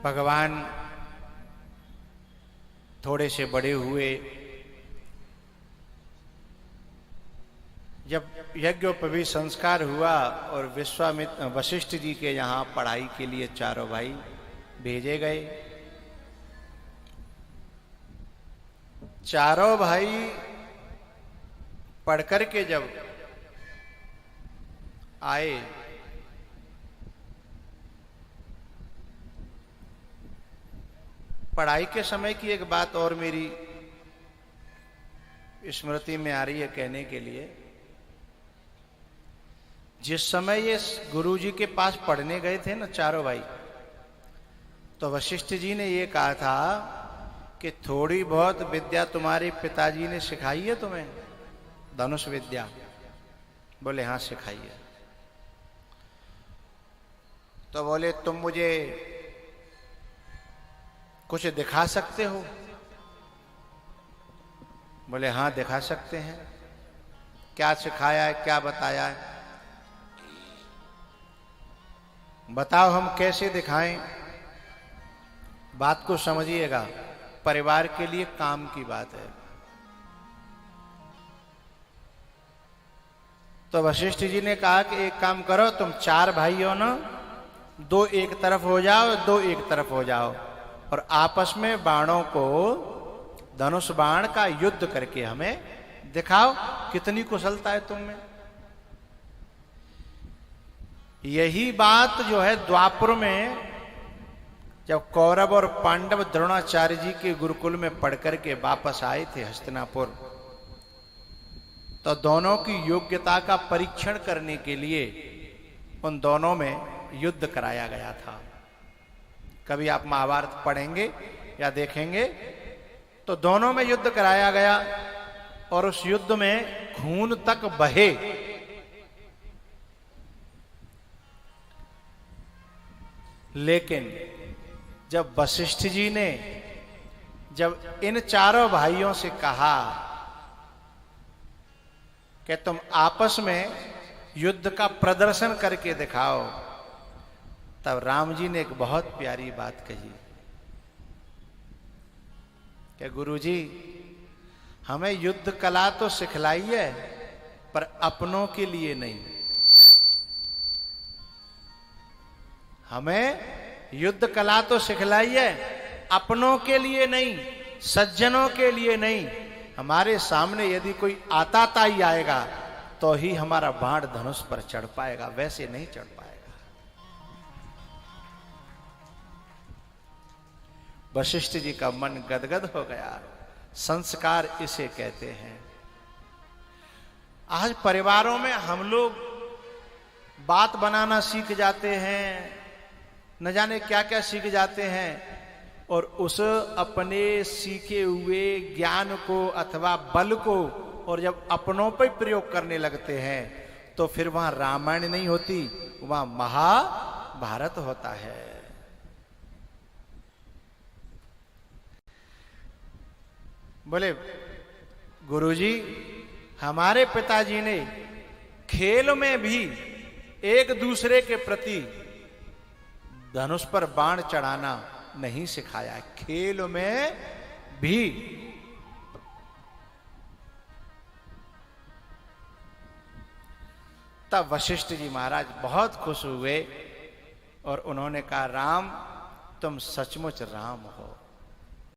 भगवान थोड़े से बड़े हुए, जब यज्ञोपवीत संस्कार हुआ और विश्वामित्र वशिष्ठ जी के यहाँ पढ़ाई के लिए चारों भाई भेजे गए। चारों भाई पढ़कर के जब आए पढ़ाई के समय की एक बात और मेरी स्मृति में आ रही है कहने के लिए। जिस समय ये गुरुजी के पास पढ़ने गए थे ना चारों भाई, तो वशिष्ठ जी ने ये कहा था कि थोड़ी बहुत विद्या तुम्हारे पिताजी ने सिखाई है तुम्हें, धनुष विद्या? बोले हाँ सिखाई है। तो बोले तुम मुझे कुछ दिखा सकते हो? बोले हाँ दिखा सकते हैं। क्या सिखाया है, क्या बताया है? बताओ हम कैसे दिखाएं। बात को समझिएगा, परिवार के लिए काम की बात है। तो वशिष्ठ जी ने कहा कि एक काम करो, तुम चार भाई हो ना, दो एक तरफ हो जाओ, दो एक तरफ हो जाओ और आपस में बाणों को, धनुष बाण का युद्ध करके हमें दिखाओ कितनी कुशलता है तुम में। यही बात जो है द्वापर में जब कौरव और पांडव द्रोणाचार्य जी के गुरुकुल में पढ़ करके वापस आए थे हस्तिनापुर, तो दोनों की योग्यता का परीक्षण करने के लिए उन दोनों में युद्ध कराया गया था। कभी आप महाभारत पढ़ेंगे या देखेंगे तो दोनों में युद्ध कराया गया और उस युद्ध में खून तक बहे। लेकिन जब वशिष्ठ जी ने जब इन चारों भाइयों से कहा कि तुम आपस में युद्ध का प्रदर्शन करके दिखाओ, तब राम जी ने एक बहुत प्यारी बात कही कि गुरुजी हमें युद्ध कला तो सिखलाई है पर अपनों के लिए नहीं। हमें युद्ध कला तो सिखलाई है अपनों के लिए नहीं, सज्जनों के लिए नहीं। हमारे सामने यदि कोई आताताई आएगा तो ही हमारा बाण धनुष पर चढ़ पाएगा, वैसे नहीं चढ़ पाएगा। वशिष्ठ जी का मन गदगद हो गया। संस्कार इसे कहते हैं। आज परिवारों में हम लोग बात बनाना सीख जाते हैं, न जाने क्या क्या सीख जाते हैं, और उस अपने सीखे हुए ज्ञान को अथवा बल को और जब अपनों पर प्रयोग करने लगते हैं तो फिर वहां रामायण नहीं होती, वहां महाभारत होता है। बोले गुरुजी हमारे पिताजी ने खेल में भी एक दूसरे के प्रति धनुष पर बाण चढ़ाना नहीं सिखाया है, खेल में भी। तब वशिष्ठ जी महाराज बहुत खुश हुए और उन्होंने कहा राम तुम सचमुच राम हो।